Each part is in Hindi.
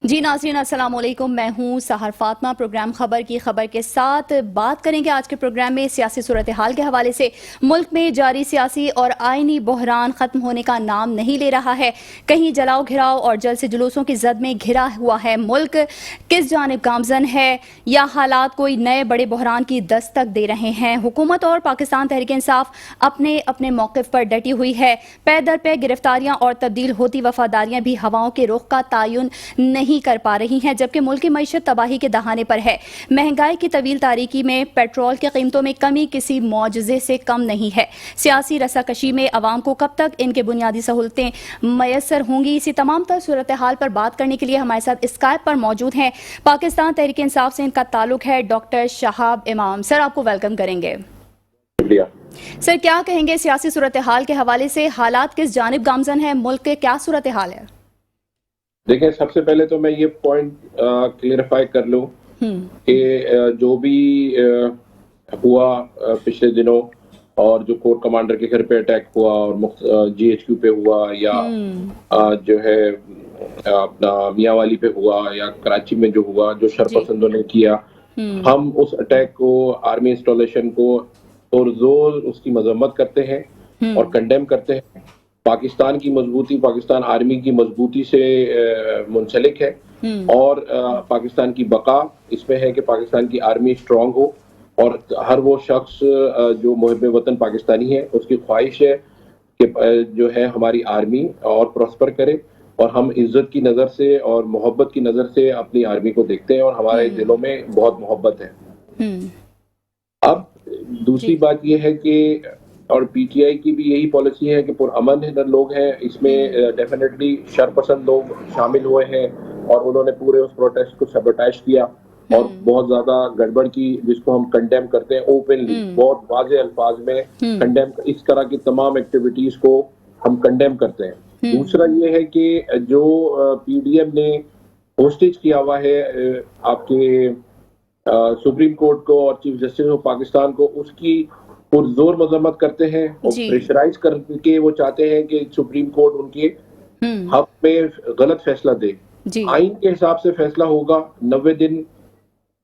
जी नाज़रीन अस्सलाम वालेकुम। मैं हूँ सहर फातमा। प्रोग्राम खबर की खबर के साथ बात करेंगे आज के प्रोग्राम में सियासी सूरत हाल के हवाले से। मुल्क में जारी सियासी और आइनी बहरान ख़त्म होने का नाम नहीं ले रहा है। कहीं जलाओ घिराव और जल से जुलूसों की जद में घिरा हुआ है मुल्क। किस जानिब गामजन है या हालात कोई नए बड़े बहरान की दस्तक दे रहे हैं? हुकूमत और पाकिस्तान तहरीक इंसाफ अपने अपने मौक़िफ़ पर डटी हुई है। पे दर पे गिरफ्तारियाँ और तब्दील होती वफादारियाँ भी हवाओं के रुख का तयन नहीं कर पा रही हैं, जबकि मुल्क की मईशत तबाही के दहाने पर है। महंगाई की तवील तारीकी में पेट्रोल की कीमतों में कमी किसी मौजज़े से कम नहीं है। सियासी रसाकशी में अवाम को कब तक इनके बुनियादी सहूलतें मैसर होंगी? इसी तमाम तर सूरत हाल पर बात करने के लिए हमारे साथ स्काइप पर मौजूद हैं पाकिस्तान तहरीक इंसाफ से इनका ताल्लुक है डॉक्टर शहाब इमाम। सर, आपको वेलकम करेंगे। सर, क्या कहेंगे सियासी सूरत हाल के हवाले से? हालात किस जानिब गामजन है? मुल्क के क्या सूरत हाल है? देखिए, सबसे पहले तो मैं ये पॉइंट क्लियरिफाई कर लूं कि जो भी हुआ पिछले दिनों और जो कोर कमांडर के घर पे अटैक हुआ और जीएचक्यू पे हुआ या जो है अपना मियांवाली पे हुआ या कराची में जो हुआ, जो शरपसंदों ने किया, हम उस अटैक को, आर्मी इंस्टॉलेशन को पुरजोर उसकी मजम्मत करते हैं और कंडेम करते हैं। पाकिस्तान की मजबूती, पाकिस्तान आर्मी की मजबूती से मुंसलिक है और पाकिस्तान की बका इसमें है कि पाकिस्तान की आर्मी स्ट्रांग हो और हर वो शख्स जो मुहिब वतन पाकिस्तानी है उसकी ख्वाहिश है कि जो है हमारी आर्मी और प्रॉस्पर करे और हम इज्जत की नज़र से और मोहब्बत की नज़र से अपनी आर्मी को देखते हैं और हमारे दिलों में बहुत मोहब्बत है। अब दूसरी बात यह है कि और पीटीआई की भी यही पॉलिसी है कि पुरअमन लोग हैं, इसमें डेफिनेटली शरपसंद लोग शामिल हुए हैं और उन्होंने पूरे उस प्रोटेस्ट को सबोटाइज किया और बहुत ज्यादा गड़बड़ की, जिसको हम कंडेम करते हैं ओपनली, बहुत वाज़ेह अल्फाज में कंडेम, इस तरह की तमाम एक्टिविटीज को हम कंडेम करते हैं। दूसरा ये है कि जो पीडीएम ने होस्टेज किया हुआ है आपके सुप्रीम कोर्ट को और चीफ जस्टिस ऑफ पाकिस्तान को, उसकी पुरजोर मजम्मत करते हैं और प्रेशराइज करके वो चाहते हैं कि सुप्रीम कोर्ट उनके हक में गलत फैसला दे। आइन के हिसाब से फैसला होगा 90 दिन।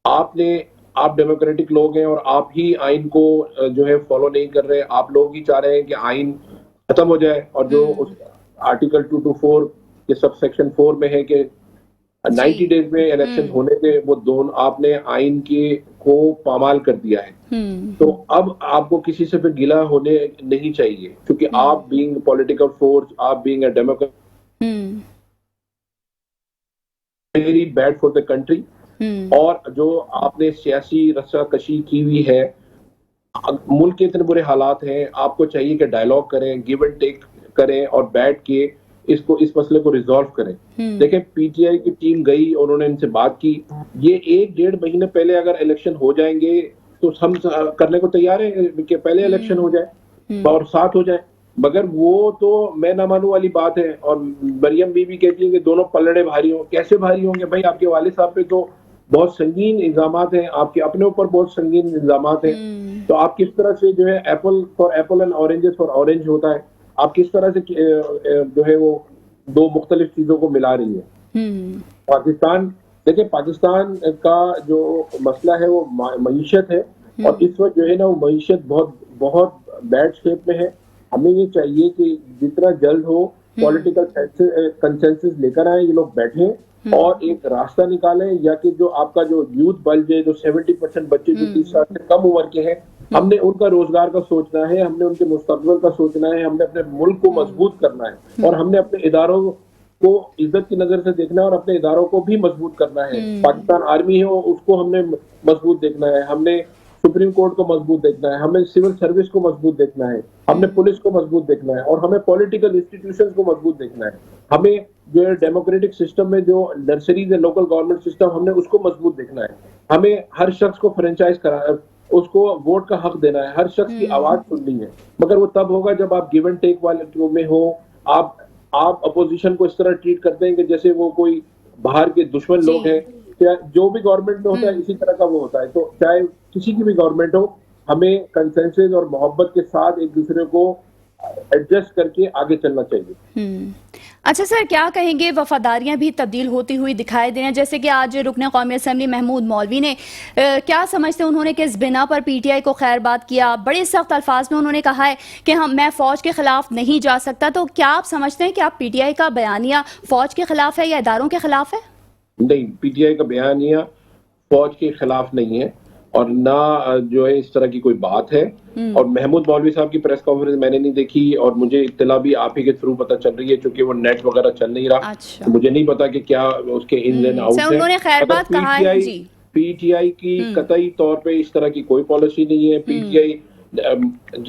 आप डेमोक्रेटिक लोग हैं और आप ही आइन को जो है फॉलो नहीं कर रहे। आप लोग ही चाह रहे हैं कि आइन खत्म हो जाए और जो उस आर्टिकल 224 के सब सेक्शन 4 में है कि 90 डेज में इलेक्शन होने थे, वो दोनों आपने आइन के को पामाल कर दिया है। तो अब आपको किसी से फिर गिला होने नहीं चाहिए, क्योंकि आप बीइंग पॉलिटिकल फोर्स, आप being a Democrat, very bad for the country. और जो आपने सियासी रस्साकशी की हुई है, मुल्क के इतने बुरे हालात हैं, आपको चाहिए कि डायलॉग करें, गिव एंड टेक करें और बैठ के इस मसले को रिजॉल्व करें। देखें, पीटीआई की टीम गई, उन्होंने इनसे बात की। ये 1-1.5 महीने पहले अगर इलेक्शन हो जाएंगे तो हम करने को तैयार है कि पहले इलेक्शन हो जाए और साथ हो जाए, मगर वो तो मैं ना मानू वाली बात है। और मरियम बीबी कहती है कि दोनों पलड़े भारी हों। कैसे भारी होंगे भाई? आपके वालिद साहब पे तो बहुत संगीन इल्जामात हैं, आपके अपने ऊपर बहुत संगीन इल्जामात हैं। तो आप किस तरह से जो है Apple for Apple and oranges for orange होता है, आप किस तरह से जो है वो दो मुख्तलिफ चीजों को मिला रही है। पाकिस्तान, देखिए, पाकिस्तान का जो मसला है वो मईशत है और इस वक्त जो है ना वो मईशत बहुत बहुत बैड शेप में है। हमें ये चाहिए कि जितना जल्द हो पॉलिटिकल कंसेंसस लेकर आए, ये लोग बैठे और एक रास्ता निकालें, या कि जो आपका जो यूथ बल्ज है, जो 70% बच्चे जो 30 साल से कम उम्र के हैं, हमने उनका रोजगार का सोचना है, हमने उनके मुस्तकबिल का सोचना है, हमने अपने मुल्क को मजबूत करना है और हमने अपने इदारों को इज्जत की नजर से देखना है और अपने इदारों को भी मजबूत करना है। पाकिस्तान आर्मी है उसको हमने मजबूत देखना है, हमने सुप्रीम कोर्ट को मजबूत देखना है, हमें सिविल सर्विस को मजबूत देखना है, हमने पुलिस को मजबूत देखना है और हमें पॉलिटिकल इंस्टीट्यूशंस को मजबूत देखना है। हमें जो है डेमोक्रेटिक सिस्टम में जो नर्सरीज है, लोकल गवर्नमेंट सिस्टम, हमने उसको मजबूत देखना है। हमें हर शख्स को फ्रेंचाइज करा, उसको वोट का हक देना है, हर शख्स की आवाज सुननी है। मगर वो तब होगा जब आप गिव एंड टेक वाले में हो। आप अपोजिशन को इस तरह ट्रीट करते हैं कि जैसे वो कोई बाहर के दुश्मन लोग हैं। जो भी गवर्नमेंट में होता है इसी तरह का वो होता है। तो चाहे किसी की भी गवर्नमेंट हो, हमें कंसेंसस और मोहब्बत के साथ एक दूसरे को एडजस्ट करके आगे चलना चाहिए। अच्छा सर, क्या कहेंगे, वफादारियां भी तब्दील होती हुई दिखाई दे रही हैं, जैसे कि आज रुकन कौमी असम्बली महमूद मौलवी ने क्या समझते हैं उन्होंने किस बिना पर पीटीआई को खैरबाद किया, बड़े सख्त अल्फाज में उन्होंने कहा है कि मैं फौज के खिलाफ नहीं जा सकता। तो क्या आप समझते हैं कि आप पीटीआई का बयानिया फौज के खिलाफ है या इदारों के खिलाफ है? नहीं, पीटीआई का बयानिया फौज के खिलाफ नहीं है और ना जो है इस तरह की कोई बात है। और महमूद मौलवी साहब की प्रेस कॉन्फ्रेंस मैंने नहीं देखी और मुझे इत्तला भी आप ही के थ्रू पता चल रही है, क्योंकि वो नेट वगैरह चल नहीं रहा। अच्छा। तो मुझे नहीं पता कि क्या उसके इन एंड आउट है। उन्होंने खैरबाद कहा है जी। पीटीआई की कतई तौर पे इस तरह की कोई पॉलिसी नहीं है। पीटीआई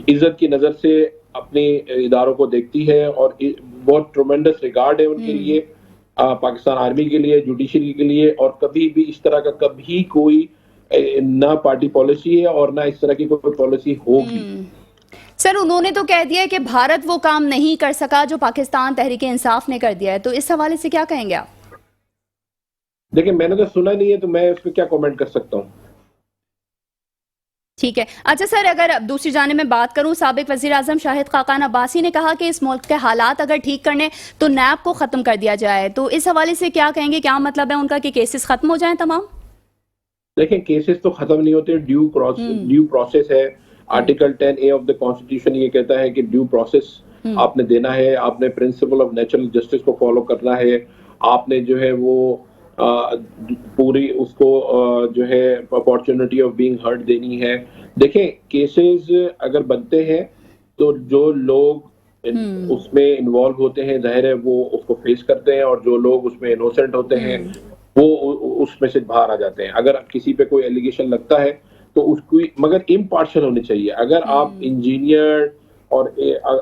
इज्जत की नजर से अपने इदारों को देखती है और बहुत ट्रमेंडस रिगार्ड है उनके लिए, पाकिस्तान आर्मी के लिए, जुडिशरी के लिए। और कभी भी इस तरह का कभी कोई ना पार्टी पॉलिसी है और ना इस तरह की कोई पॉलिसी होगी। सर, उन्होंने तो कह दिया है कि भारत वो काम नहीं कर सका जो पाकिस्तान तहरीक इंसाफ ने कर दिया है, तो इस हवाले से क्या कहेंगे आप? देखिए, मैंने तो सुना नहीं है तो मैं उस पर क्या कमेंट कर सकता हूँ। ठीक है। अच्छा सर, अगर दूसरी जाने में बात करूं, साबिक वजीर आजम शाहिद खाकान अब्बासी ने कहा कि इस मुल्क के हालात अगर ठीक करने तो नैब को खत्म कर दिया जाए, तो इस हवाले से क्या कहेंगे, क्या मतलब है उनका कि केसेस खत्म हो जाएं तमाम? देखें, केसेस तो खत्म नहीं होते, ड्यू प्रोसेस है। Article 10A of the constitution ये कहता है कि ड्यू प्रोसेस आपने देना है, आपने प्रिंसिपल ऑफ नेचुरल जस्टिस को फॉलो करना है, आपने जो है वो पूरी उसको जो है अपॉर्चुनिटी ऑफ बीइंग हर्ड देनी है। देखें, केसेस अगर बनते हैं तो जो लोग उसमें इन्वॉल्व होते हैं, जाहिर है वो उसको फेस करते हैं, और जो लोग उसमें इनोसेंट होते हैं वो उसमें से बाहर आ जाते हैं। अगर किसी पे कोई एलिगेशन लगता है तो उसको, मगर इम्पार्शियल होनी चाहिए। अगर आप इंजीनियर और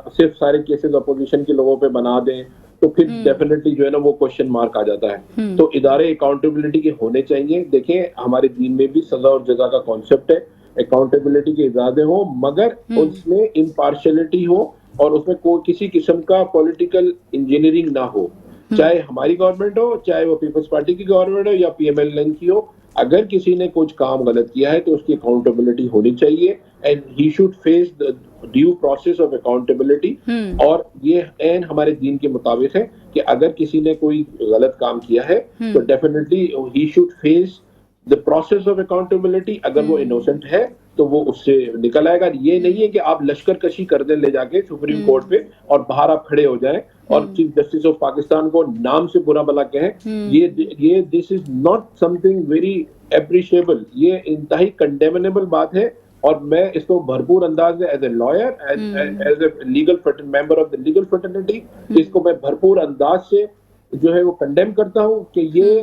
सिर्फ सारे केसेस अपोजिशन के लोगों पे बना दें तो फिर डेफिनेटली जो है ना वो क्वेश्चन मार्क आ जाता है। तो इदारे अकाउंटेबिलिटी के होने चाहिए। देखें, हमारे दीन में भी सजा और जजा का कॉन्सेप्ट है, अकाउंटेबिलिटी के इजादे हो, मगर उसमें इम्पार्शियलिटी हो और उसमें कोई किसी किस्म का पॉलिटिकल इंजीनियरिंग ना हो, चाहे हमारी गवर्नमेंट हो, चाहे वो पीपल्स पार्टी की गवर्नमेंट हो या पीएमएल की हो। अगर किसी ने कुछ काम गलत किया है तो उसकी अकाउंटेबिलिटी होनी चाहिए and he should face the due process of accountability. और ये एन हमारे दीन के मुताबिक है कि अगर किसी ने कोई गलत काम किया है तो definitely he should face the process of accountability. अगर वो इनोसेंट है तो वो उससे निकल आएगा। ये नहीं है कि आप लश्कर कशी कर दें ले जाके सुप्रीम कोर्ट पे और बाहर आप खड़े हो जाएं और चीफ जस्टिस ऑफ पाकिस्तान को नाम से बुरा भला कहें। ये this is not something very appreciable, ये इंतहाई कंडेमेनेबल बात है। और मैं इसको भरपूर अंदाज में as a lawyer, as a legal member of the legal fraternity, इसको मैं भरपूर अंदाज से जो है वो कंडेम करता हूँ कि ये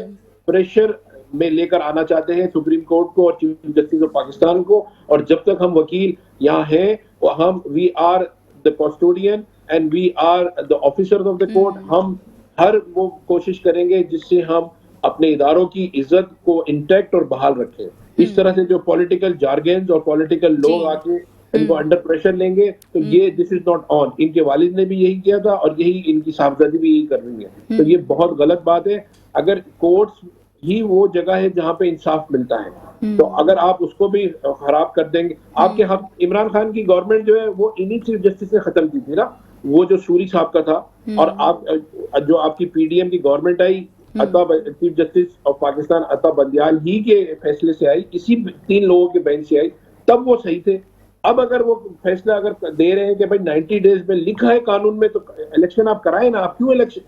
प्रेशर में लेकर आना चाहते हैं सुप्रीम कोर्ट को और चीफ जस्टिस ऑफ पाकिस्तान को। और जब तक हम वकील यहाँ हैं, हम we are the custodian and we are the officers of the court. हम हर वो कोशिश करेंगे जिससे हम अपने इदारों की इज्जत को इंटैक्ट और बहाल रखें। इस तरह से जो पॉलिटिकल जार्गन्स और पॉलिटिकल लोग आके इनको अंडर प्रेशर लेंगे तो ये दिस इज नॉट ऑन। इनके वालिद ने भी यही किया था और यही इनकी साहबजादी भी यही कर रही है। तो ये बहुत गलत बात है। अगर कोर्ट्स ही वो जगह है जहाँ पे इंसाफ मिलता है, तो अगर आप उसको भी खराब कर देंगे, आपके हक, इमरान खान की गवर्नमेंट जो है वो इन्हीं चीफ जस्टिस ने खत्म की थी ना, वो जो सूरी साहब का था। और आप जो आपकी पीडीएम की government I, chief justice of Pakistan Ata Bandial ही के फैसले से आई, इसी 3 लोगों के बेंच से आई, तब वो सही थे। अब अगर वो फैसला अगर दे रहे हैं कि भाई 90 डेज में लिखा है कानून में तो इलेक्शन आप कराए ना, आप क्यों इलेक्शन?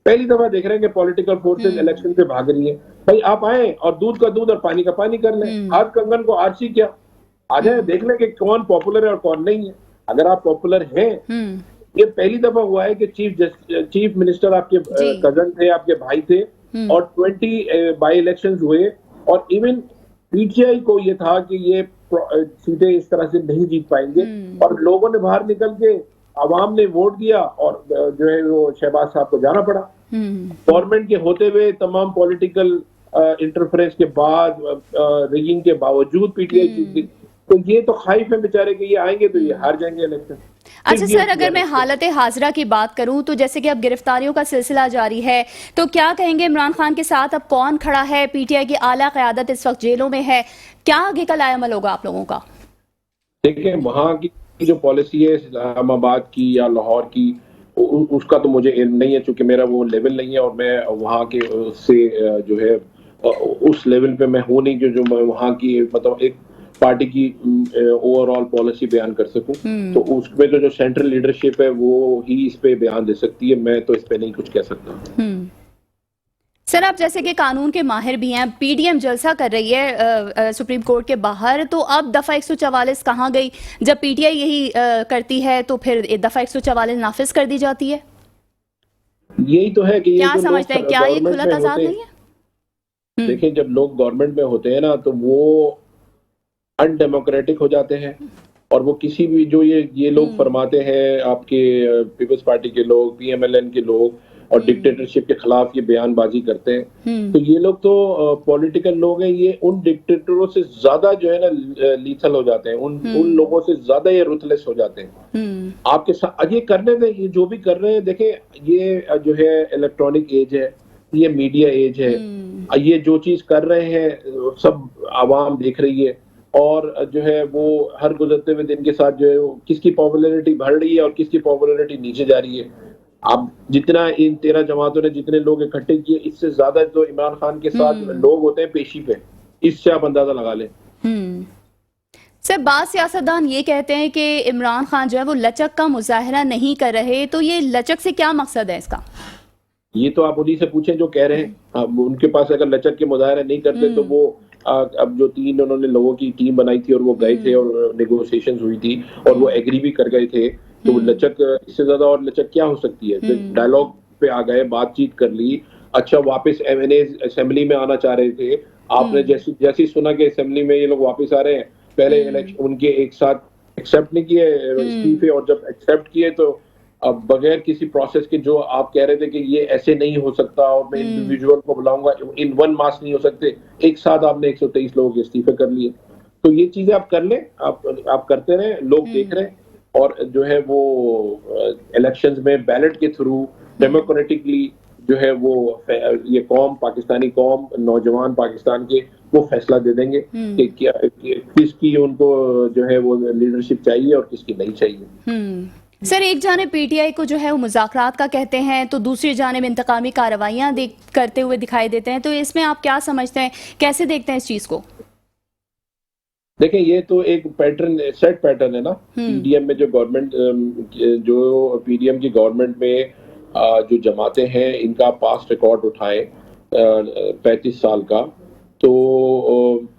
पहली दफा देख रहे हैं कि पॉलिटिकल फोर्सेस इलेक्शन से भाग रही है। भाई आप आए और दूध का दूध और पानी का पानी कर लें। आज कंगन को आरसी क्या, आ जाए देख लें कि कौन पॉपुलर है और कौन नहीं है। अगर आप पॉपुलर हैं, ये पहली दफा हुआ है कि चीफ मिनिस्टर आपके कजन थे, आपके भाई थे, और 20 बाई इलेक्शन हुए और इवन पीटीआई को ये था कि ये सीटें इस तरह से नहीं जीत पाएंगे और लोगों ने बाहर निकल के, आवाम ने वोट दिया और जो है वो शहबाज साहब को जाना पड़ा। गवर्नमेंट के होते हुए तमाम पॉलिटिकल इंटरफेरेंस के बाद, रिगिंग के बावजूद पीटीआई जीती। तो ये तो खाइफ है बेचारे कि ये आएंगे तो ये हार जाएंगे इलेक्शन। अच्छा सर, अगर मैं हालत हाजरा की बात करूं तो जैसे कि अब गिरफ्तारियों का सिलसिला जारी है, तो क्या कहेंगे इमरान खान के साथ अब कौन खड़ा है? पीटीआई की आला क़यादत इस वक्त जेलों में है, क्या आगे का लाएअमल होगा आप लोगों का? देखिए, वहाँ की जो पॉलिसी है इस्लामाबाद की या लाहौर की, उसका तो मुझे इल्म नहीं है, चूंकि मेरा वो लेवल नहीं है और मैं वहाँ के उससे जो है उस लेवल पे मैं हूँ नहीं जो मैं वहाँ की मतलब एक पार्टी की ओवरऑल पॉलिसी बयान कर सकूं। तो उसमें तो जो सेंट्रल लीडरशिप है वो ही इस पे बयान दे सकती है, मैं तो इस पे नहीं कुछ कह सकता। सर, आप जैसे कि कानून के माहिर भी हैं, पीडीएम जलसा कर रही है सुप्रीम कोर्ट के बाहर, तो अब दफा 144 कहाँ गई? जब पीटीआई यही करती है तो फिर दफा 144 नाफिज कर दी जाती है। यही तो है कि ये क्या जो समझते हैं, क्या ये खुला तजाद नहीं है? देखिए, जब लोग गवर्नमेंट में होते हैं ना तो वो अनडेमोक्रेटिक हो जाते हैं, और वो किसी भी जो ये लोग फरमाते हैं, आपके पीपल्स पार्टी के लोग, पीएमएलएन के लोग, और डिक्टेटरशिप के खिलाफ ये बयानबाजी करते हैं। तो ये लोग तो पॉलिटिकल लोग हैं, ये उन डिक्टेटरों से ज्यादा जो है ना लीथल हो जाते हैं, उन लोगों से ज्यादा ये रुथलेस हो जाते हैं। आपके साथ ये करने में, ये जो भी कर रहे हैं, देखें, ये जो है इलेक्ट्रॉनिक एज है, ये मीडिया एज है, ये जो चीज कर रहे हैं सब आवाम देख रही है, और जो है वो हर गुजरते हुए दिन के साथ जो है किसकी पॉपुलैरिटी बढ़ रही है और किसकी पॉपुलैरिटी नीचे जा रही है। अब जितना इन 13 जमातों ने जितने लोग इकट्ठे किए, इससे ज्यादा तो इमरान खान के साथ लोग होते हैं पेशी पे, इससे आप अंदाजा लगा लें। सर, बाद सियासतदान ये कहते हैं कि इमरान खान जो है वो लचक का मुजाहरा नहीं कर रहे, तो ये लचक से क्या मकसद है इसका? ये तो आप उन्हीं से पूछें जो कह रहे हैं। अब उनके पास अगर लचक के मुजाहरा नहीं करते तो वो अब जो 3 उन्होंने लोगों की टीम बनाई थी और वो गए थे और नेगोशिएशंस हुई थी और वो एग्री भी कर गए थे, तो लचक, इससे ज्यादा और लचक क्या हो सकती है? डायलॉग पे आ गए, बातचीत कर ली, अच्छा वापस एमएनए असेंबली में आना चाह रहे थे, आपने जैसी सुना कि असेंबली में ये लोग वापस आ रहे हैं, पहले इलेक्शन उनके एक साथ एक्सेप्ट नहीं किए इस्तीफे, और जब एक्सेप्ट किए तो अब बगैर किसी प्रोसेस के, जो आप कह रहे थे कि ये ऐसे नहीं हो सकता और मैं इंडिविजुअल को बुलाऊंगा, इन वन मास नहीं हो सकते, एक साथ आपने 123 लोगों के इस्तीफे कर लिए। तो ये चीजें आप कर लें, आप करते रहे, लोग देख रहे हैं, और जो है वो इलेक्शंस में बैलेट के थ्रू डेमोक्रेटिकली जो है वो ये कौम, पाकिस्तानी कौम, नौजवान पाकिस्तान के, वो फैसला दे देंगे कि क्या किसकी उनको जो है वो लीडरशिप चाहिए और किसकी नहीं चाहिए। सर, एक जानिब पीटीआई को जो है वो मुज़ाकरात का कहते हैं, तो दूसरी जानिब इंतकामी कार्रवाइयाँ करते हुए दिखाई देते हैं, तो इसमें आप क्या समझते हैं, कैसे देखते हैं इस चीज को? देखें, ये तो एक पैटर्न, सेट पैटर्न है ना पीडीएम में, जो गवर्नमेंट, जो पीडीएम की गवर्नमेंट में जो जमातें हैं, इनका पास्ट रिकॉर्ड उठाएं 35 साल का, तो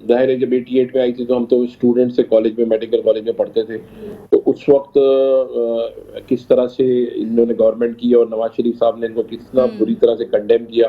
जाहिर है जब 88 में आई थी तो हम तो स्टूडेंट से कॉलेज में, मेडिकल कॉलेज में पढ़ते थे, तो उस वक्त किस तरह से इन्होंने गवर्नमेंट की और नवाज शरीफ साहब ने इनको कितना बुरी तरह से कंडेम किया,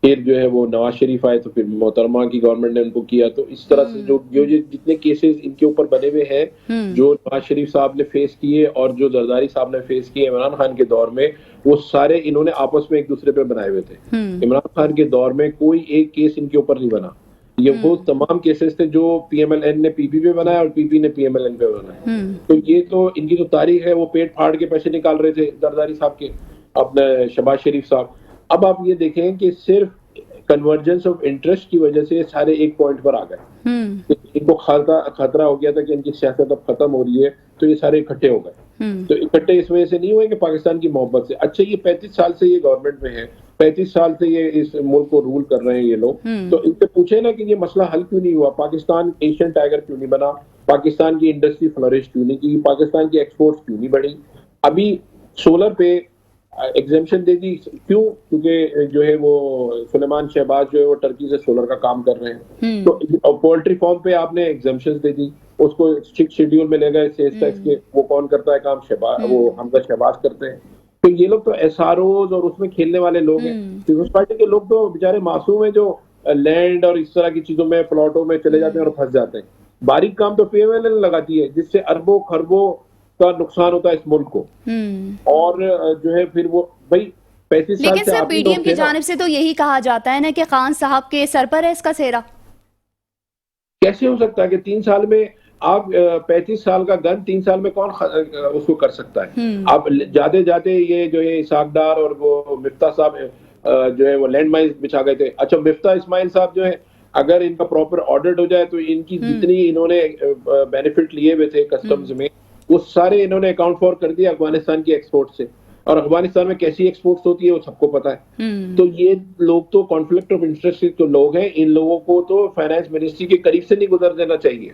फिर जो है वो नवाज शरीफ आए तो फिर मोहतरमा की गवर्नमेंट ने उनको किया, तो इस तरह से जो जितने केसेस इनके ऊपर बने हुए हैं, जो नवाज शरीफ साहब ने फेस किए और जो जरदारी साहब ने फेस किए इमरान खान के दौर में, वो सारे इन्होंने आपस में एक दूसरे पे बनाए हुए थे। इमरान खान के दौर में कोई एक केस इनके ऊपर नहीं बना, ये वो तमाम केसेस थे जो पीएमएलएन ने पीपी पे बनाया और पीपी ने पीएमएलएन पे बनाया। तो ये तो इनकी जो तारीख है, वो पेट फाड़ के पैसे निकाल रहे थे जरदारी साहब के, अपने शहबाज शरीफ साहब। अब आप ये देखें कि सिर्फ कन्वर्जेंस ऑफ इंटरेस्ट की वजह से सारे एक पॉइंट पर आ गए, इनको खतरा हो गया था कि इनकी सियासत अब खत्म हो रही है, तो ये सारे इकट्ठे हो गए। तो इकट्ठे इस वजह से नहीं हुए कि पाकिस्तान की मोहब्बत से। अच्छा, ये 35 साल से ये गवर्नमेंट में है, 35 साल से ये इस मुल्क को रूल कर रहे हैं ये लोग, तो इनसे पूछे ना कि ये मसला हल क्यों नहीं हुआ, पाकिस्तान एशियन टाइगर क्यों नहीं बना, पाकिस्तान की इंडस्ट्री फ्लरिश क्यों नहीं की, पाकिस्तान की एक्सपोर्ट्स क्यों नहीं बढ़ी। अभी सोलर पे एग्जेम्पशन दे दी, क्यों? क्योंकि जो है वो सुलेमान शहबाज जो है वो टर्की से सोलर का काम कर रहे हैं, तो पोल्ट्री फार्म पे आपने एग्जेम्पशन दे दी, उसको स्ट्रिक्ट शेड्यूल में ले गए सेल्स टैक्स के, वो कौन करता है काम? शहबाज, वो हमजा शहबाज करते हैं। तो ये लोग तो एसआरओज और उसमें खेलने वाले लोग हैं। पीपल्स पार्टी के लोग तो बेचारे मासूम हैं, जो लैंड और इस तरह की चीजों में, प्लॉटों में चले जाते हैं और फंस जाते हैं। बारीक काम तो पीएमएलएन लगाती है, जिससे अरबों खरबों का नुकसान होता है इस मुल्क को, और जो है फिर वो भाई 35 साल से। लेकिन सर, पीडीएम की जानिब से तो यही कहा जाता है ना कि खान साहब के सर पर है इसका सेहरा। कैसे हो सकता है कि 3 साल में आप 35 साल का गन 3 साल में कौन उसको कर सकता है? आप जाते जाते ये जो है इसाक डार और वो मिफ्ता साहब जो है वो लैंड माइंस बिछा गए थे। अच्छा, मिफ्ता इस्माइल साहब जो है, अगर इनका प्रॉपर ऑडिट हो जाए तो इनकी जितनी इन्होंने बेनिफिट लिए हुए थे कस्टम्स में, वो सारे इन्होंने अकाउंट फॉर कर दिया अफगानिस्तान की एक्सपोर्ट से। और अफगानिस्तान में कैसी एक्सपोर्ट्स होती है वो सबको पता है। तो ये लोग तो कॉन्फ्लिक्ट ऑफ इंटरेस्ट के लोग हैं, इन लोगों को तो फाइनेंस मिनिस्ट्री के करीब से नहीं गुजर देना चाहिए,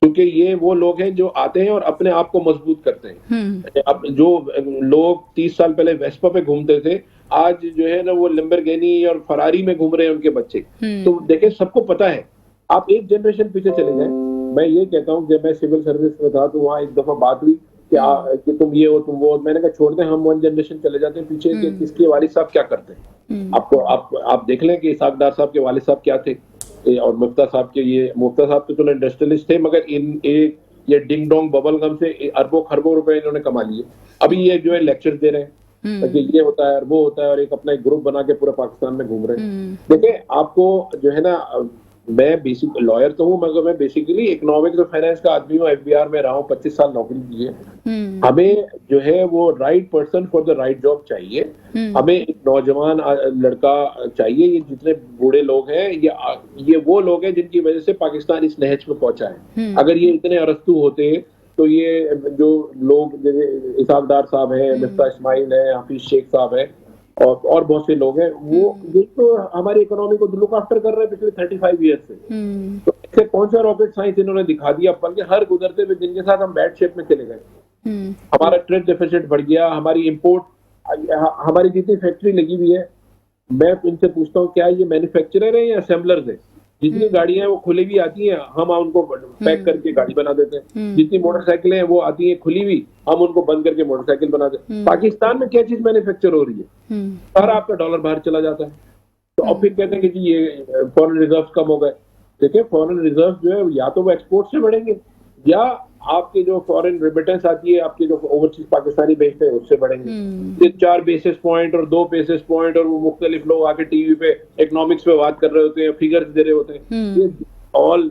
क्योंकि ये वो लोग हैं जो आते हैं और अपने आप को मजबूत करते हैं। अब जो लोग 30 साल पहले वेस्पा पे घूमते थे, आज जो है ना वो लैम्बोर्गिनी और फरारी में घूम रहे हैं उनके बच्चे। तो देखें, सबको पता है। आप एक जनरेशन पीछे चले जाएं, मैं ये कहता हूँ, जब मैं सिविल सर्विस में था तो वहाँ एक दफा बात हुई कि तुम ये हो तुम वो, मैंने कहा छोड़ दें, हम वन जनरेशन चले जाते हैं पीछे कि किसके वालिद साहब क्या करते हैं। आपको आप देख लें कि इसाक डार साहब के वालिद साहब क्या थे, और मुफ्ता साहब के, ये मुफ्ता साहब तो चलो इंडस्ट्रियलिस्ट थे, मगर ये डिंग डोंग बबल गम से अरबों खरबों रुपए इन्होंने कमा लिए। अभी ये जो है लेक्चर दे रहे हैं कि ये होता है और वो होता है, और एक अपना एक ग्रुप बना के पूरे पाकिस्तान में घूम रहे हैं। देखिए, आपको जो है ना, मैं बेसिक लॉयर तो हूँ, मगर मैं बेसिकली इकोनॉमिक्स और फाइनेंस का आदमी हूँ, एफबीआर में रहा हूँ, 25 साल नौकरी की है। हमें जो है वो right person for the right job चाहिए। हमें एक नौजवान लड़का चाहिए। ये जितने बूढ़े लोग हैं, ये वो लोग हैं जिनकी वजह से पाकिस्तान इस नहज में पहुंचा है। अगर ये इतने अरस्तू होते तो ये जो लोग जैसे इसाक डार साहब हैं, मिफ्ता इस्माइल है, हाफिज शेख साहब है, और बहुत से लोग हैं, वो ये तो हमारी इकोनॉमी को लुक आफ्टर कर रहे हैं पिछले 35 ईयर से। तो इससे कौन सा रॉकेट साइंस इन्होंने दिखा दिया, बल्कि हर गुजरते हुए दिन के साथ हम बैड शेप में चले गए। हमारा ट्रेड डेफिसिट बढ़ गया, हमारी इंपोर्ट, हमारी जितनी फैक्ट्री लगी हुई है, मैं इनसे पूछता हूँ क्या ये मैन्युफैक्चरर है या असेंबलर्स है? जितनी गाड़ियां हैं वो खुली हुई आती हैं, हम उनको पैक करके गाड़ी बना देते हैं। जितनी मोटरसाइकिलें हैं वो आती हैं खुली हुई, हम उनको बंद करके मोटरसाइकिल बना देते हैं। पाकिस्तान में क्या चीज मैन्युफैक्चर हो रही है? सारा आपका डॉलर बाहर चला जाता है। तो अब फिर कहते हैं कि जी ये फॉरेन रिजर्व कम हो गए। देखिए, फॉरेन रिजर्व जो है या तो वो एक्सपोर्ट से बढ़ेंगे, या आपके जो फॉरेन रिमिटेंस आती है, आपके जो ओवरसीज पाकिस्तानी भेजते हैं उससे बढ़ेंगे। ये 4 बेसिस पॉइंट और 2 बेसिस पॉइंट, और वो मुख्तलिफ लोग आके टीवी पे इकोनॉमिक्स पे बात कर रहे होते हैं, फिगर्स दे रहे होते हैं। ये ऑल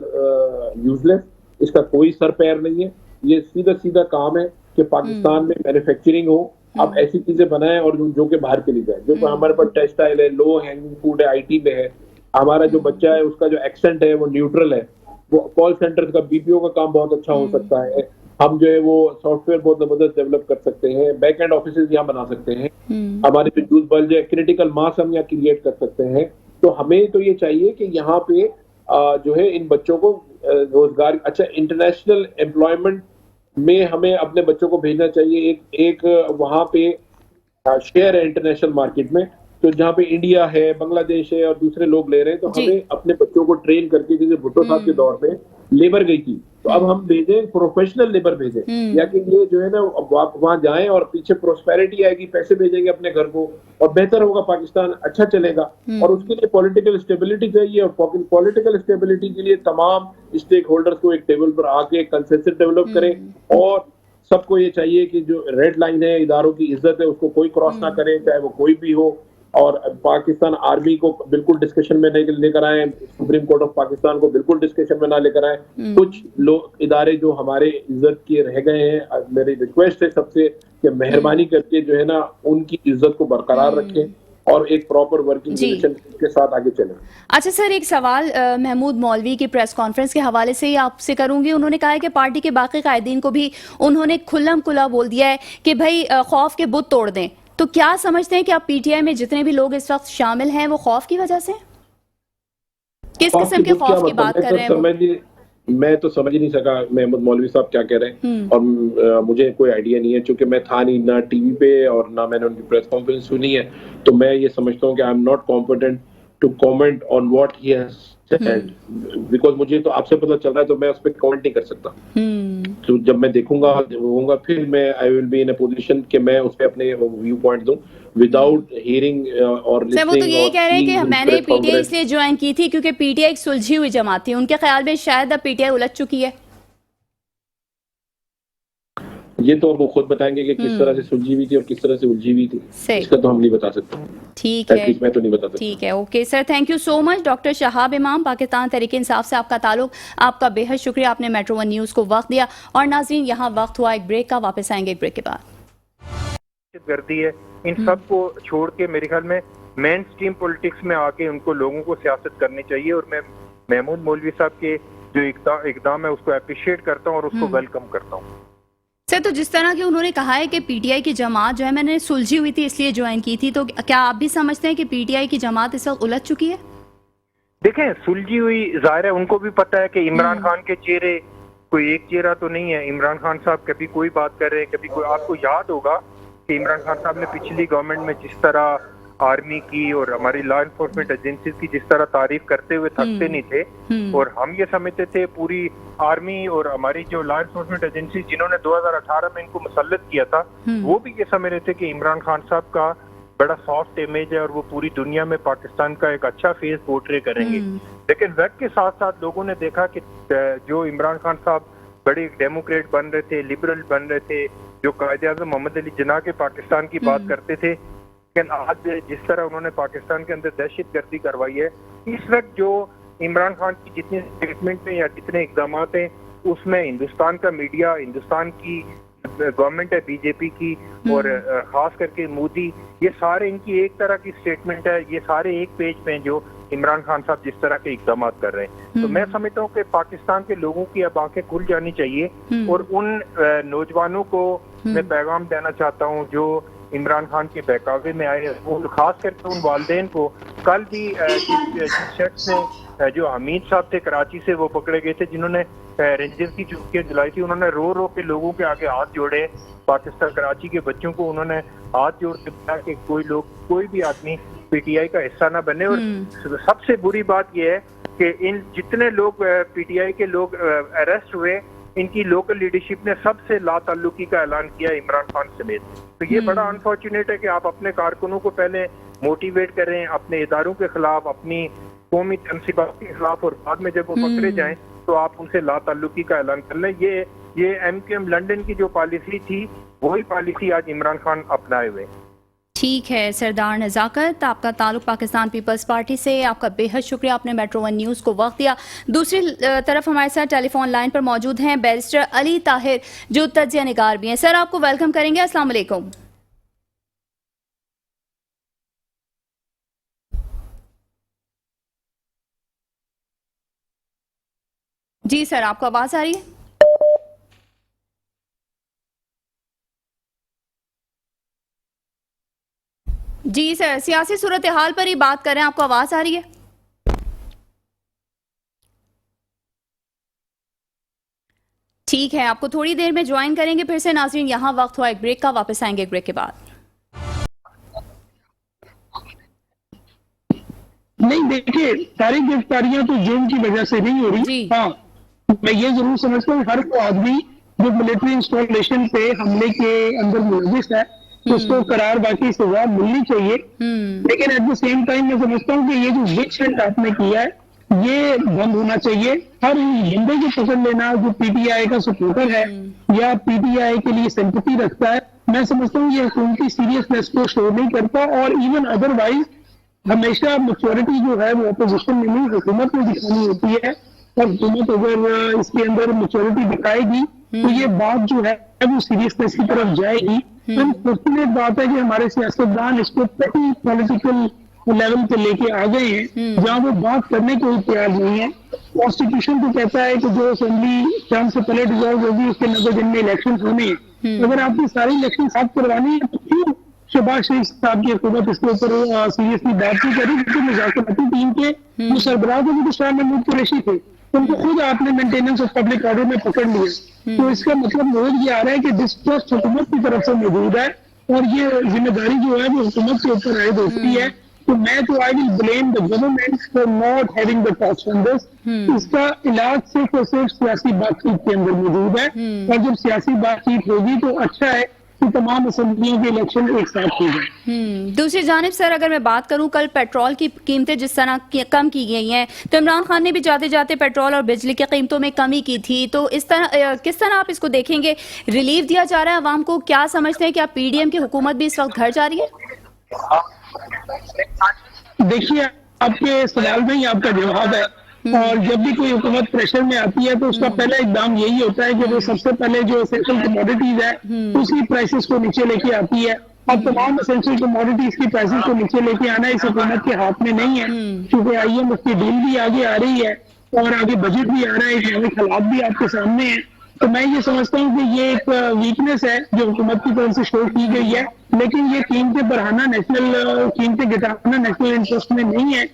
यूजलेस, इसका कोई सर पैर नहीं है। ये सीधा सीधा काम है कि पाकिस्तान में मैन्युफैक्चरिंग हो, आप ऐसी चीजें बनाएं और जो कि बाहर चली जाए। जो हमारे पास टेक्सटाइल है, लो हैंगिंग फूड है, IT में है, हमारा जो बच्चा है उसका जो एक्सेंट है वो न्यूट्रल है, वो कॉल सेंटर का BPO का काम बहुत अच्छा हो सकता है। हम जो है वो सॉफ्टवेयर बहुत जबरदस्त डेवलप कर सकते हैं, बैक एंड ऑफिसेज यहाँ बना सकते हैं, हमारे जो यूथ बल्ज है, क्रिटिकल मास हम यहाँ क्रिएट कर सकते हैं। तो हमें तो ये चाहिए कि यहाँ पे जो है इन बच्चों को रोजगार, अच्छा इंटरनेशनल एम्प्लॉयमेंट में हमें अपने बच्चों को भेजना चाहिए। एक वहाँ पे शेयर है इंटरनेशनल मार्केट में, तो जहाँ पे इंडिया है, बांग्लादेश है और दूसरे लोग ले रहे हैं, तो हमें अपने बच्चों को ट्रेन करके, जैसे भुट्टो साहब के दौर में लेबर गई थी, तो अब हम भेजें प्रोफेशनल लेबर भेजें, या कि ये जो है ना वहां जाएं और पीछे प्रोस्पेरिटी आएगी, पैसे भेजेंगे अपने घर को और बेहतर होगा, पाकिस्तान अच्छा चलेगा। और उसके लिए पॉलिटिकल स्टेबिलिटी चाहिए, और पॉलिटिकल स्टेबिलिटी के लिए तमाम स्टेक होल्डर्स को एक टेबल पर आके कंसेंसस डेवलप करें। और सबको ये चाहिए कि जो रेड लाइन है, इदारों की इज्जत है, उसको कोई क्रॉस ना करे, चाहे वो कोई भी हो। और पाकिस्तान आर्मी को बिल्कुल डिस्कशन में नहीं लेकर आए, सुप्रीम कोर्ट ऑफ पाकिस्तान को बिल्कुल डिस्कशन में ना लेकर आए। कुछ लोग इदारे जो हमारे इज्जत के रह गए हैं, मेरी रिक्वेस्ट है सबसे कि मेहरबानी करके जो है ना उनकी इज्जत को बरकरार रखें और एक प्रॉपर वर्किंग रिलेशनशिप के साथ आगे चलें। अच्छा सर, एक सवाल महमूद मौलवी की प्रेस कॉन्फ्रेंस के हवाले से ही आपसे करूंगी। उन्होंने कहा है कि पार्टी के बाकी कायदीन को भी उन्होंने खुल्लम खुला बोल दिया है कि भाई खौफ के बुत तोड़ दें। तो क्या समझते हैं कि आप PTI में जितने भी लोग इस वक्त शामिल हैं वो खौफ की वजह से? किस किस्म के खौफ की बात कर रहे हैं? मैं तो समझ ही नहीं सका महमूद मौलवी साहब क्या कह रहे हैं, और मुझे कोई आइडिया नहीं है, क्योंकि मैं था नहीं ना टीवी पे और ना मैंने उनकी प्रेस कॉन्फ्रेंस सुनी है। तो मैं ये समझता हूँ कि I am not competent to comment on what he has said, because मुझे तो आपसे पता चल रहा है, तो मैं उस पर कमेंट नहीं कर सकता। तो जब मैं देखूंगा फिर मैं I will be in a position कि मैं उस पे अपने व्यू पॉइंट दूं विदाउट हियरिंग और लिसनिंग। वो तो ये कह रहे हैं कि मैंने PTI इसलिए ज्वाइन की थी क्योंकि PTI एक सुलझी हुई जमात थी। उनके ख्याल में शायद अब PTI उलझ चुकी है। ये तो वो खुद बताएंगे कि किस तरह से सुलझी हुई थी और किस तरह से उलझी हुई थी, इसका तो हम नहीं बता सकते। ठीक है, मैं तो नहीं बता सकता। ठीक है, okay sir, thank you so much. Doctor Shahab इमाम, पाकिस्तान तहरीक इंसाफ से आपका ताल्लुक, आपका बेहद शुक्रिया, आपने मेट्रो 1 न्यूज़ को वक्त दिया। और नाज़रीन, यहाँ वक्त हुआ एक ब्रेक का, वापस आएंगे एक ब्रेक के बाद। गर्दी है, इन सब को छोड़ के मेरे ख्याल में मेन स्ट्रीम पॉलिटिक्स में आके उनको लोगों को सियासत करनी चाहिए। और मैं महमूद मौलवी साहब के जो इकदाम है उसको अप्रिशिएट करता हूँ और उसको वेलकम करता हूँ। सर, तो जिस तरह की उन्होंने कहा है कि पीटीआई की जमात जो है मैंने सुलझी हुई थी इसलिए ज्वाइन की थी, तो क्या आप भी समझते हैं कि पीटीआई की जमात इस वक्त उलझ चुकी है? देखें, सुलझी हुई जाहिर है, उनको भी पता है कि इमरान खान के चेहरे कोई एक चेहरा तो नहीं है। इमरान खान साहब कभी कोई बात कर रहे हैं, कभी कोई। आपको याद होगा कि इमरान खान साहब ने पिछली गवर्नमेंट में जिस तरह आर्मी की और हमारी लॉ एनफोर्समेंट एजेंसीज की जिस तरह तारीफ करते हुए थकते नहीं थे, और हम ये समझते थे पूरी आर्मी और हमारी जो लॉ एनफोर्समेंट एजेंसी जिन्होंने 2018 में इनको मुसल्लत किया था, वो भी ये समझ रहे थे कि इमरान खान साहब का बड़ा सॉफ्ट इमेज है और वो पूरी दुनिया में पाकिस्तान का एक अच्छा फेस पोर्ट्रे करेंगे। लेकिन वक्त के साथ साथ लोगों ने देखा कि जो इमरान खान साहब बड़े डेमोक्रेट बन रहे थे, लिबरल बन रहे थे, जो कायद-ए-आज़म मोहम्मद अली जिन्ना के पाकिस्तान की बात करते थे, लेकिन आज जिस तरह उन्होंने पाकिस्तान के अंदर दहशतगर्दी करवाई है, इस वक्त जो इमरान खान की जितनी स्टेटमेंट हैं या जितने इकदाम हैं, उसमें हिंदुस्तान का मीडिया, हिंदुस्तान की गवर्नमेंट है बीजेपी की, और खास करके मोदी, ये सारे इनकी एक तरह की स्टेटमेंट है। ये सारे एक पेज पे हैं जो इमरान खान साहब जिस तरह के इकदाम कर रहे हैं। तो मैं समझता हूँ कि पाकिस्तान के लोगों की अब आंखें खुल जानी चाहिए, और उन नौजवानों को मैं पैगाम देना चाहता हूँ जो इमरान खान के बहकावे में आए, वो खास करके उन वालिदैन को। कल भी जिस शख्स ने, जो हमीद साहब थे कराची से, वो पकड़े गए थे, जिन्होंने रेंजर्स की चौकियां जलाई थी, उन्होंने रो रो के लोगों के आगे हाथ जोड़े। पाकिस्तान कराची के बच्चों को उन्होंने हाथ जोड़ के बताया कि कोई भी आदमी पीटीआई का हिस्सा ना बने। और सबसे बुरी बात यह है कि इन जितने लोग पीटीआई के लोग अरेस्ट हुए, इनकी लोकल लीडरशिप ने सबसे लाताल्लुकी का ऐलान किया इमरान खान समेत। तो ये बड़ा अनफॉर्चुनेट है कि आप अपने कारकुनों को पहले मोटिवेट करें अपने इदारों के खिलाफ, अपनी कौमी तनसीबात के खिलाफ, और बाद में जब वो पकड़े जाएं तो आप उनसे लाताल्लुकी का ऐलान कर लें। ये एमक्यूएम लंदन की जो पॉलिसी थी, वही पॉलिसी आज इमरान खान अपनाए हुए। ठीक है सरदार नज़ाकत, आपका ताल्लुक पाकिस्तान पीपल्स पार्टी से, आपका बेहद शुक्रिया, आपने मेट्रो वन न्यूज़ को वक्त दिया। दूसरी तरफ हमारे साथ टेलीफोन लाइन पर मौजूद हैं बैरिस्टर अली ताहिर, जो तज्ज़िया निगार भी हैं। सर, आपको वेलकम करेंगे। अस्सलाम वालेकुम। जी सर, आपको आवाज़ आ रही है? जी सर, सियासी सूरत हाल पर ही बात कर रहे हैं, आपको आवाज़ आ रही है? ठीक है, आपको थोड़ी देर में ज्वाइन करेंगे फिर से। नाज़रीन, यहाँ वक्त हुआ एक ब्रेक का, वापस आएंगे एक ब्रेक के बाद। नहीं, देखिए, सारी गिरफ्तारियां तो जुर्म की वजह से नहीं हो रही। हाँ, मैं ये जरूर समझता हूँ हर वो आदमी जो मिलिट्री इंस्टॉलेशन पे हमले के अंदर मुलविस है, उसको करार बाकी सजा मिलनी चाहिए। लेकिन एट द सेम टाइम मैं समझता हूँ कि ये जो विच हंट आपने किया है, ये बंद होना चाहिए। हर बंदे को पकड़ लेना जो पीटीआई का सपोर्टर है या पीटीआई के लिए सिंपैथी रखता है, मैं समझता हूँ ये हुकूमती सीरियसनेस को शो नहीं करता। और इवन अदरवाइज हमेशा मैच्योरिटी जो है वो अपोजिशन में नहीं, हुकूमत में दिखानी होती है। और हुकूमत अगर इसके अंदर मैच्योरिटी दिखाएगी तो ये बात जो है वो सीरियसनेस की तरफ जाएगी। अनफॉर्चुनेट बात है कि हमारे सियासतदान इसको पेटी पॉलिटिकल लेवल पे लेके आ गए हैं, जहाँ वो बात करने को ही तैयार नहीं है। कॉन्स्टिट्यूशन तो कहता है कि जो असेंबली टर्म से पहले डिजॉल्व होगी उसके 90 दिन में इलेक्शन होने हैं। अगर आपकी सारी इलेक्शन साफ करवानी है तो क्यों शहबाज शरीफ साहब की हुकूमत इसके ऊपर सीरियसली बात नहीं करी? क्योंकि मुज़ाकराती टीम के जो सरबराह थे वो तो शाह महमूद कुरैशी थे, उनको खुद आपने मेंटेनेंस ऑफ पब्लिक ऑर्डर में पकड़ लिया। तो इसका मतलब नजर ये आ रहा है कि डिस्ट्रस्ट हुकूमत की तरफ से मौजूद है, और ये जिम्मेदारी जो है वो हुकूमत के ऊपर आयद होती है। तो मैं तो I will blame the government for not having the touch on this. इसका इलाज सिर्फ और सिर्फ सियासी बातचीत के अंदर मौजूद है, और जब सियासी बातचीत होगी तो अच्छा है कि तमाम असेंबलियों के इलेक्शन एक साथ हो गए। दूसरी जानिब सर, अगर मैं बात करूं, कल पेट्रोल की कीमतें जिस तरह कम की गई हैं, तो इमरान खान ने भी जाते जाते पेट्रोल और बिजली की कीमतों में कमी की थी। तो इस तरह किस तरह आप इसको देखेंगे? रिलीफ दिया जा रहा है आवाम को? क्या समझते हैं कि आप पीडीएम की हुकूमत भी इस वक्त घर जा रही है? देखिए, आपके सवाल में ही आपका जवाब है। और जब भी कोई हुकूमत प्रेशर में आती है तो उसका पहला इकदाम यही होता है कि वो सबसे पहले जो एसेंशियल कमोडिटीज है उसकी प्राइसेस को नीचे लेके आती है। अब तमाम एसेंशियल कमोडिटीज की प्राइसेस को नीचे लेके आना इस हुकूमत के हाथ में नहीं है, क्योंकि IMF की डील भी आगे आ रही है और आगे बजट भी आ रहा है, इकोनॉमिक हालात भी आपके सामने है। तो मैं ये समझता हूँ कि ये एक वीकनेस है जो हुकूमत की तरफ से शो की गई है, लेकिन ये कीमतें बढ़ाना कीमतें घटाना नेशनल इंटरेस्ट में नहीं है।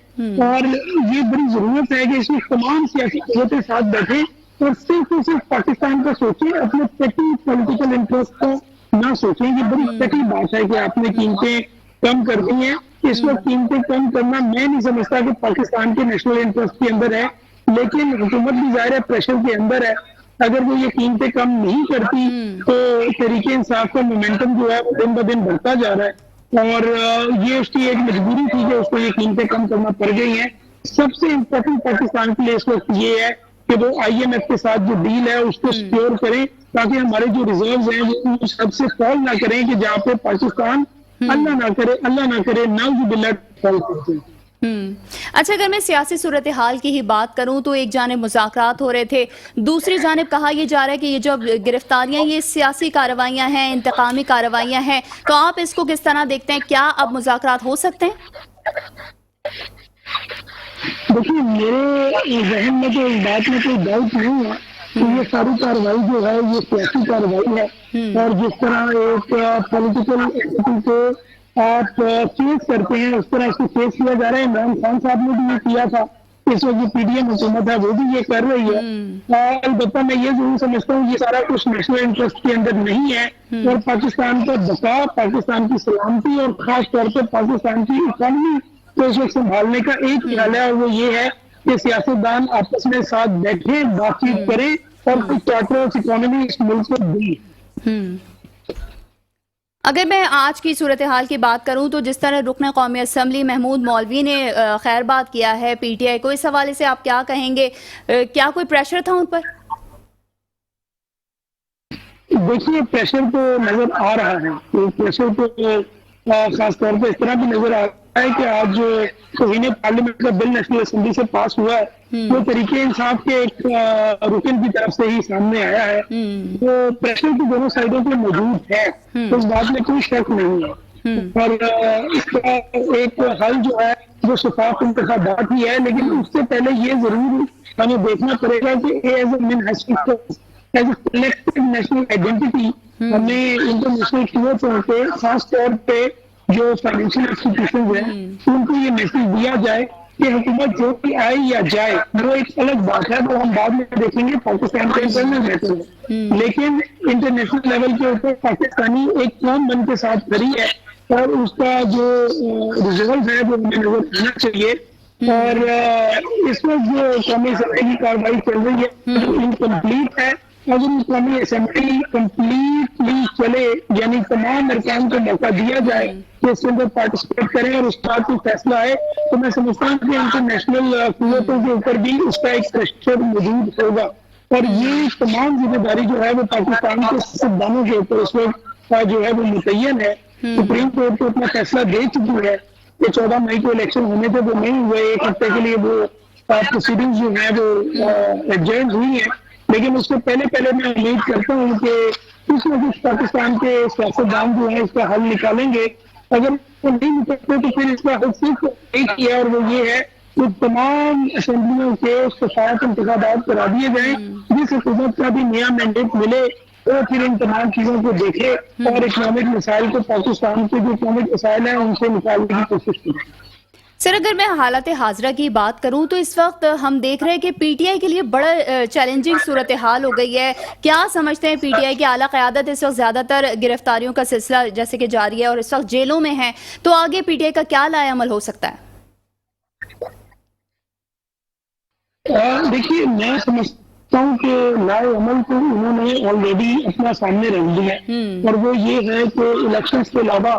और ये बड़ी जरूरत है कि इसमें तमाम सियासी कुव्वतें साथ बैठे और सिर्फ पाकिस्तान का सोचें, अपने पेटी पॉलिटिकल इंटरेस्ट को ना सोचें। ये बड़ी पेटी बात है कि आपने कीमतें कम कर दी हैं। इस वक्त कीमतें कम करना मैं नहीं समझता कि पाकिस्तान के नेशनल इंटरेस्ट के अंदर है, लेकिन हुकूमत भी जाहिर है प्रेशर के अंदर है। अगर वो ये कीमतें कम नहीं करती तो तरीके इंसाफ का मोमेंटम जो है वो दिन ब दिन बढ़ता जा रहा है और ये उसकी एक मजबूरी थी कि उसको ये कीमतें कम करना पड़ गई हैं। सबसे इम्पोर्टेंट पाकिस्तान के लिए इस वक्त ये है कि वो IMF के साथ जो डील है उसको सिक्योर करें ताकि हमारे जो रिजर्व हैं वो सबसे फॉल ना करें कि जहाँ पे पाकिस्तान अल्लाह ना करे नाउजुबिल्लाह फॉल करते। अच्छा, अगर मैं सियासी सूरत हाल की ही बात करूं तो एक जानिब मुज़ाकरात हो रहे थे, दूसरी जानिब कहा यह जा रहा है कि ये जो गिरफ्तारियां ये सियासी कार्रवाइयां हैं, इंतकामी कार्रवाइयां हैं, तो आप इसको किस तरह देखते हैं? क्या अब मुज़ाकरात हो सकते हैं? देखिए, मेरे जहन में तो इस बात में कोई डाउट नहीं है कि ये सारी कार्रवाई जो है ये सियासी कार्रवाई है और जिस तरह एक पॉलिटिकल एंटिटी को आप फेस करते हैं उस तरह इसको फेस किया जा रहा है। इमरान खान साहब ने भी ये किया था, इस वक्त जो PDM हुकूमत है वो भी ये कर रही है। अलबत्ता मैं ये जरूर समझता हूँ ये सारा कुछ नेशनल इंटरेस्ट के अंदर नहीं है और पाकिस्तान का बचाव, पाकिस्तान की सलामती और खास तौर पर पाकिस्तान की इकॉनमी को इस वक्त संभालने का एक ख्याल है और वो ये है कि सियासतदान आपस में साथ बैठे, बातचीत करें और कुछ चार्टर ऑफ इकोनॉमी इस मुल्क को दें। अगर मैं आज की सूरत हाल की बात करूं तो जिस तरह रुकन कौमी असम्बली महमूद मौलवी ने खैरबाद किया है PTI को, इस हवाले से आप क्या कहेंगे? क्या कोई प्रेशर था उन पर? देखिए, प्रेशर तो नजर आ रहा है, तो प्रेशर तो खास तौर पर इस तरह भी नजर आ रहा है कि आज तौहीन पार्लियामेंट का बिल नेशनल असेंबली से पास हुआ है वो तरीके इंसाफ के एक रुकन की तरफ से ही सामने आया है। तो प्रेशर तो दोनों साइडों पे मौजूद है, तो इस बात में कोई शक नहीं है। और इसका एक हल जो है वो शफाफ इंतखाबात ही है, लेकिन उससे पहले ये जरूर हमें देखना पड़ेगा कि as a collective national identity हमें इंटरनेशनल कीमतों पे खास तौर पे जो फाइनेंशियल इंस्टीट्यूशन है उनको ये मैसेज दिया जाए कि हुकूमत जो भी आए या जाए वो एक अलग बात है, वो हम बाद में देखेंगे, पाकिस्तान का इंटरनल मैटर है, लेकिन इंटरनेशनल लेवल के ऊपर पाकिस्तानी एक कौम बन के साथ खड़ी है और उसका जो रिजल्ट है वो हमें नजर आना चाहिए। और इस वक्त जो कौमी असम्बली की कार्रवाई चल रही है वो इनकम्प्लीट है। अगर कौमी असम्बली कम्प्लीटली चले, यानी तमाम अरकान को मौका दिया जाए कि इसके अंदर पार्टिसिपेट करें और उस बात को फैसला है, तो मैं समझता हूँ कि इंटरनेशनल कुव्वतों के ऊपर भी उसका एक प्रेशर मौजूद होगा और ये तमाम जिम्मेदारी जो है वो पाकिस्तान के सियासतदानों के ऊपर इस वक्त जो है वो मुतय्यन है। सुप्रीम कोर्ट को अपना फैसला दे चुकी है कि 14 मई को इलेक्शन होने थे, वो नहीं हुए, एक हफ्ते के लिए वो प्रोसीडिंग्स जो है वो एडजर्न हुई है, लेकिन उससे पहले मैं उम्मीद करता हूँ कि कुछ न कुछ पाकिस्तान के सियासतदान जो है इसका हल निकालेंगे। अगर वो नहीं निकलते तो फिर इसका हल सिर्फ एक ही है और वो ये है कि तमाम असेंबलियों के शफाफ इंतखाबात करा दिए जाए, जिस हुकूमत का भी नया मैंडेट मिले वो फिर इन तमाम चीजों को देखे और इकनॉमिक मसाइल को, पाकिस्तान के जो इकनॉमिक मसाइल हैं उनसे निकालने की कोशिश करें। सर, अगर मैं हालत हाजरा की बात करूं तो इस वक्त हम देख रहे हैं कि PTI के लिए बड़ा चैलेंजिंग सूरत हाल हो गई है। क्या समझते हैं PTI की आला क़यादत इस वक्त ज़्यादातर गिरफ्तारियों का सिलसिला जैसे कि जारी है और इस वक्त जेलों में है, तो आगे PTI का क्या लाएअमल हो सकता है? देखिए, मैं समझता हूँ कि लाएअमल तो उन्होंने ऑलरेडी अपना सामने रख दिया है और वो ये है कि इलेक्शंस के अलावा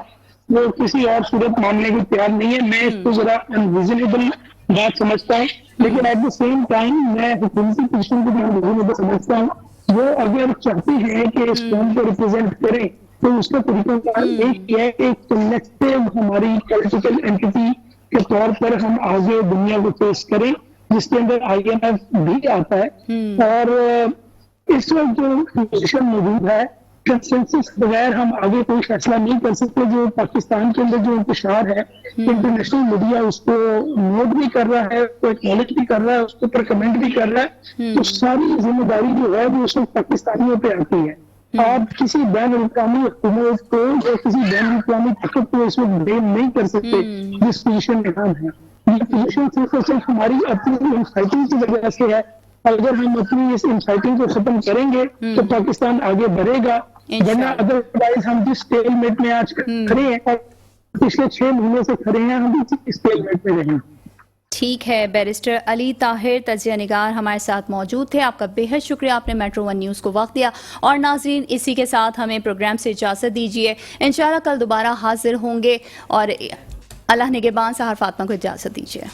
वो किसी और सूरत मानने को तैयार नहीं है। मैं इसको जरा अनरीजनेबल बात समझता हूँ, लेकिन एट द सेम टाइम मैं हुकूमती पोजीशन को भी अनरीजनेबल समझता हूँ। वो अगर चाहते हैं कि इस कौम को रिप्रेजेंट करें तो उसका तरीकाकार एक है, एक कलेक्टिव हमारी पॉलिटिकल एंटिटी के तौर पर हम आगे दुनिया को फेस करें, जिसके अंदर IMF भी आता है। और इस वक्त जो पोजिशन मौजूद है कंसेंसस बगैर हम आगे कोई फैसला नहीं कर सकते। जो पाकिस्तान के अंदर जो इंतशार है, इंटरनेशनल मीडिया उसको नोट भी कर रहा है, उसको एक्नॉलेज भी कर रहा है, उसके ऊपर कमेंट भी कर रहा है, तो सारी जिम्मेदारी जो है वो उस वक्त पाकिस्तानियों पे आती है। आप किसी बैन अवी हुकूमत को या किसी बैन अवी ताकत को इस वक्त ब्लेम नहीं कर सकते जिस पोजिशन में हम है। ये पोजिशन सिर्फ और सिर्फ हमारी अपनी इनफाइटिंग की वजह से है। अगर हम अपनी इस इनफाइटिंग को खत्म करेंगे तो पाकिस्तान आगे बढ़ेगा, वरना अदरवाइज हम जिस स्टेलमेट में आज खड़े हैं और पिछले 6 महीने से खड़े हैं, हम इस स्टेलमेट में रहेंगे। ठीक है, बैरिस्टर अली ताहिर तजिया निगार हमारे साथ मौजूद थे। आपका बेहद शुक्रिया, आपने मेट्रो 1 न्यूज़ को वक्त दिया। और नाजरीन, इसी के साथ हमें प्रोग्राम से इजाज़त दीजिए। इंशाल्लाह कल दोबारा हाजिर होंगे और अल्लाह निगहबान। सहर फातिमा को इजाज़त दीजिए।